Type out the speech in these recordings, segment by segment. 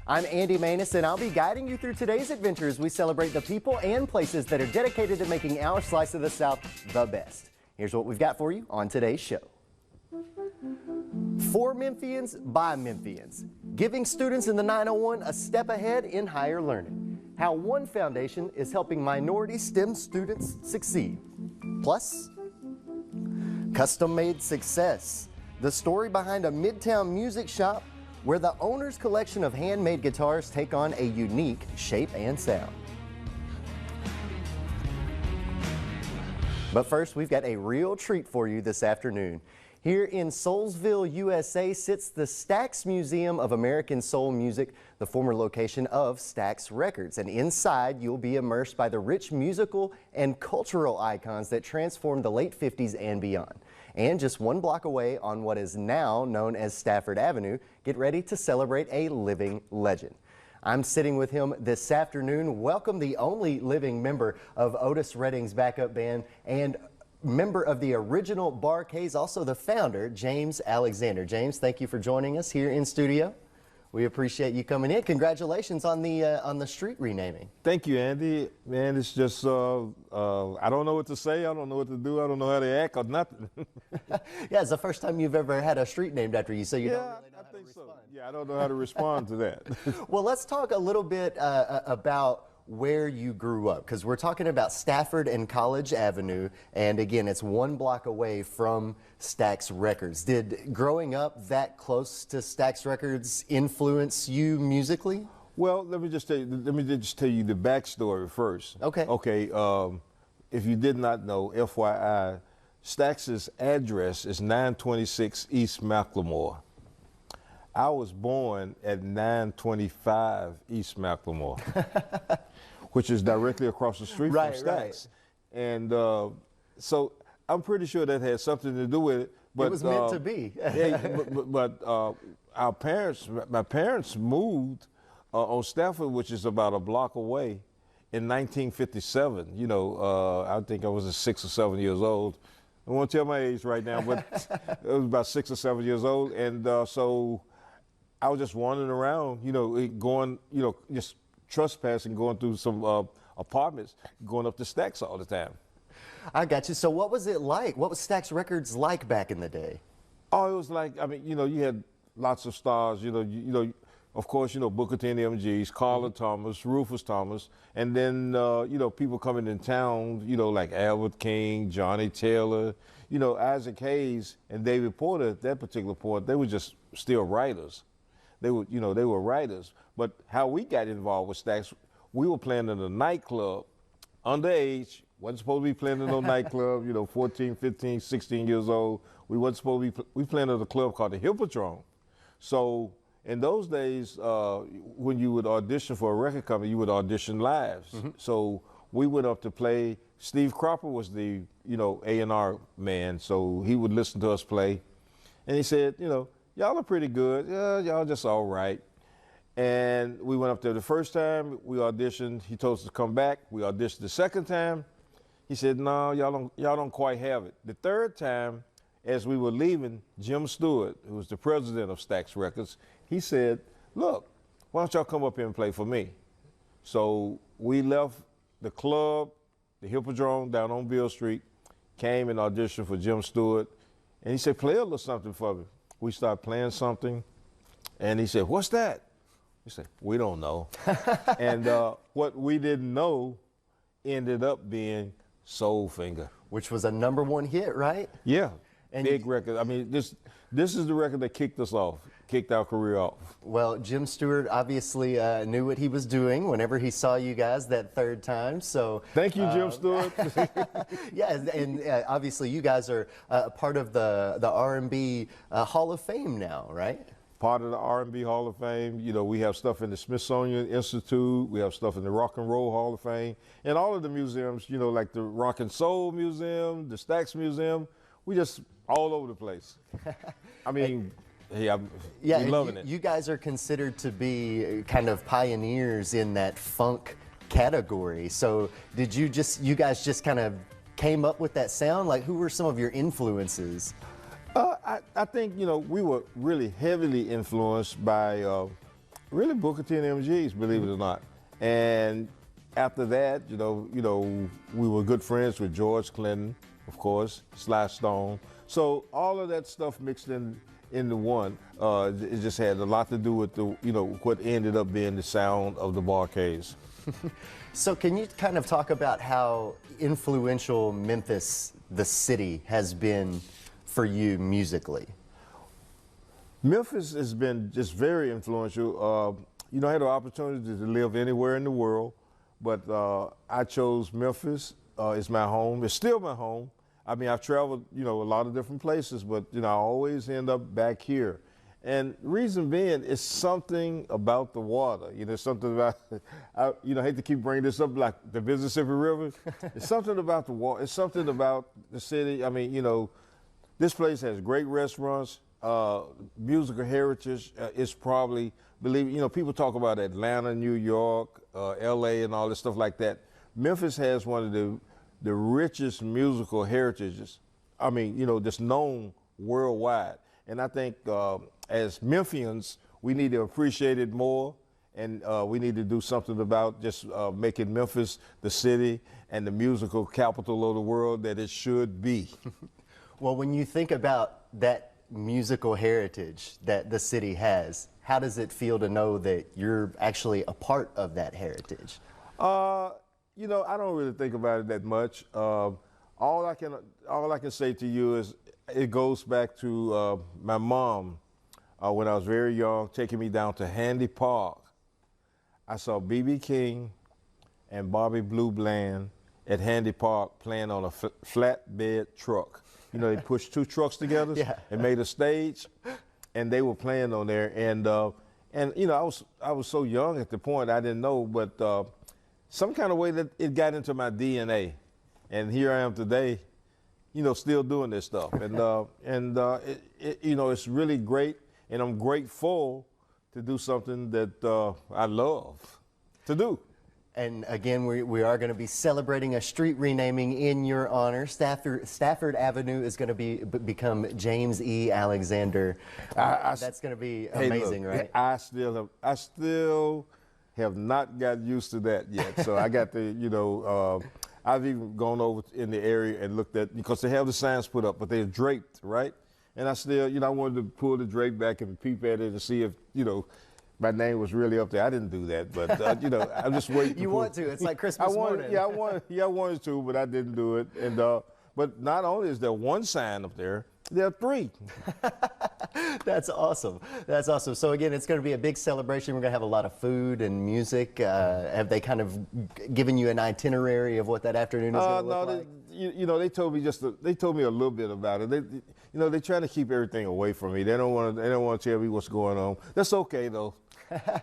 I'm Andy Maness, and I'll be guiding you through today's adventure as we celebrate the people and places that are dedicated to making our slice of the South the best. Here's what we've got for you on today's show. For Memphians by Memphians, giving students in the 901 a step ahead in higher learning. How one foundation is helping minority STEM students succeed. Plus, custom-made success, the story behind a Midtown music shop where the owner's collection of handmade guitars take on a unique shape and sound. But first, we've got a real treat for you this afternoon. Here in Soulsville, USA sits the Stax Museum of American Soul Music, the former location of Stax Records. And inside, you'll be immersed by the rich musical and cultural icons that transformed the late 50s and beyond. And just one block away on what is now known as Stafford Avenue, get ready to celebrate a living legend. I'm sitting with him this afternoon. Welcome the only living member of Otis Redding's backup band and member of the original Bar-Kays, also the founder, James Alexander. James, thank you for joining us here in studio. We appreciate you coming in. Congratulations on the street renaming. Thank you, Andy. Man, it's just, I don't know what to say. I don't know what to do. I don't know how to act or nothing. Yeah, it's the first time you've ever had a street named after you, so you don't really know how to respond. So. Yeah, I don't know how to respond to that. Well, let's talk a little bit about where you grew up, because we're talking about Stafford and College Avenue, and again, it's one block away from Stax Records. Did growing up that close to Stax Records influence you musically? Well, let me just tell you the backstory first. Okay. Okay. If you did not know, FYI, Stax's address is 926 East Macklemore. I was born at 925 East Macklemore, which is directly across the street from Stax. Right. And so I'm pretty sure that had something to do with it. But, it was meant to be. but our parents, my parents moved on Stafford, which is about a block away, in 1957. You know, I think I was 6 or 7 years old. I won't tell my age right now, but it was about 6 or 7 years old. And so I was just wandering around, you know, going, you know, just trespassing, going through some apartments, going up to Stax all the time. I got you. So what was it like? What was Stax Records like back in the day? Oh, it was like, I mean, you know, you had lots of stars, you know, of course, you know, Booker T and the MGs, Carla Thomas, Rufus Thomas, and then, you know, people coming in town, you know, like Albert King, Johnny Taylor, you know, Isaac Hayes and David Porter at that particular point, they were just still writers. They were, you know, they were writers. But how we got involved with Stax, we were playing in a nightclub, underage, wasn't supposed to be playing in no nightclub, you know, 14, 15, 16 years old. We wasn't supposed to be, we playing at a club called the Hippodrome. So in those days, when you would audition for a record company, you would audition live. Mm-hmm. So we went up to play. Steve Cropper was the, you know, A&R man, so he would listen to us play. And he said, you know, y'all are pretty good. Yeah, y'all just all right. And we went up there the first time. We auditioned. He told us to come back. We auditioned the second time. He said, no, y'all don't quite have it. The third time, as we were leaving, Jim Stewart, who was the president of Stax Records, he said, look, why don't y'all come up here and play for me? So we left the club, the Hippodrome down on Beale Street, came and auditioned for Jim Stewart. And he said, play a little something for me. We started playing something, and he said, what's that? We said, we don't know. And what we didn't know ended up being Soul Finger. Which was a #1 hit, right? Yeah, and big record. I mean, this is the record that kicked us off, kicked our career off. Well, Jim Stewart obviously knew what he was doing whenever he saw you guys that third time. So thank you, Jim Stewart. Yeah, and obviously you guys are part of the R&B Hall of Fame now, right? Part of the R&B Hall of Fame. You know, we have stuff in the Smithsonian Institute. We have stuff in the Rock and Roll Hall of Fame. And all of the museums, you know, like the Rock and Soul Museum, the Stax Museum, we just all over the place. I mean, hey, I'm loving it. You guys are considered to be kind of pioneers in that funk category. So did you guys just kind of came up with that sound? Like, who were some of your influences? I think, you know, we were really heavily influenced by really Booker T and MGs, believe it or not. And after that, we were good friends with George Clinton, of course, Sly Stone. So all of that stuff mixed into one. It just had a lot to do with what ended up being the sound of the Bar-Kays. So can you kind of talk about how influential Memphis, the city, has been for you musically? Memphis has been just very influential. I had an opportunity to live anywhere in the world, but I chose Memphis. It's my home. It's still my home. I mean, I've traveled, a lot of different places, but, I always end up back here. And reason being, it's something about the water. Something about, I hate to keep bringing this up like the Mississippi River. It's something about the water. It's something about the city. I mean, this place has great restaurants. Musical heritage is probably, people talk about Atlanta, New York, LA, and all this stuff like that. Memphis has one of the richest musical heritages, that's known worldwide. And I think as Memphians, we need to appreciate it more, and we need to do something about just making Memphis the city and the musical capital of the world that it should be. Well, when you think about that musical heritage that the city has, how does it feel to know that you're actually a part of that heritage? I don't really think about it that much. All I can say to you is it goes back to my mom when I was very young, taking me down to Handy Park. I saw B.B. King and Bobby Blue Bland at Handy Park playing on a flatbed truck. They pushed two trucks together and made a stage, and they were playing on there. And I was so young at the point I didn't know, but some kind of way that it got into my DNA, and here I am today, still doing this stuff. And it's really great, and I'm grateful to do something that I love to do. And again, we are going to be celebrating a street renaming in your honor. Stafford Avenue is going to become James E. Alexander. That's going to be amazing, look, right? I still have not got used to that yet. So I got to, I've even gone over in the area and looked at, because they have the signs put up, but they're draped, right? And I still, I wanted to pull the drape back and peep at it to see if, my name was really up there. I didn't do that, but I'm just waiting. You want to? It's like Christmas morning. Yeah, I wanted to, but I didn't do it. And but not only is there one sign up there, there are three. That's awesome. That's awesome. So again, it's going to be a big celebration. We're going to have a lot of food and music. Have they kind of given you an itinerary of what that afternoon is going to look like? They told me they told me a little bit about it. They're trying to keep everything away from me. They don't want to tell me what's going on. That's okay though.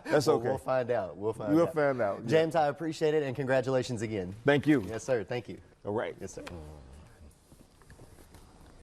That's okay. We'll find out. We'll find out. We'll find out. James, I appreciate it, and congratulations again. Thank you. Yes, sir. Thank you. All right. Yes, sir.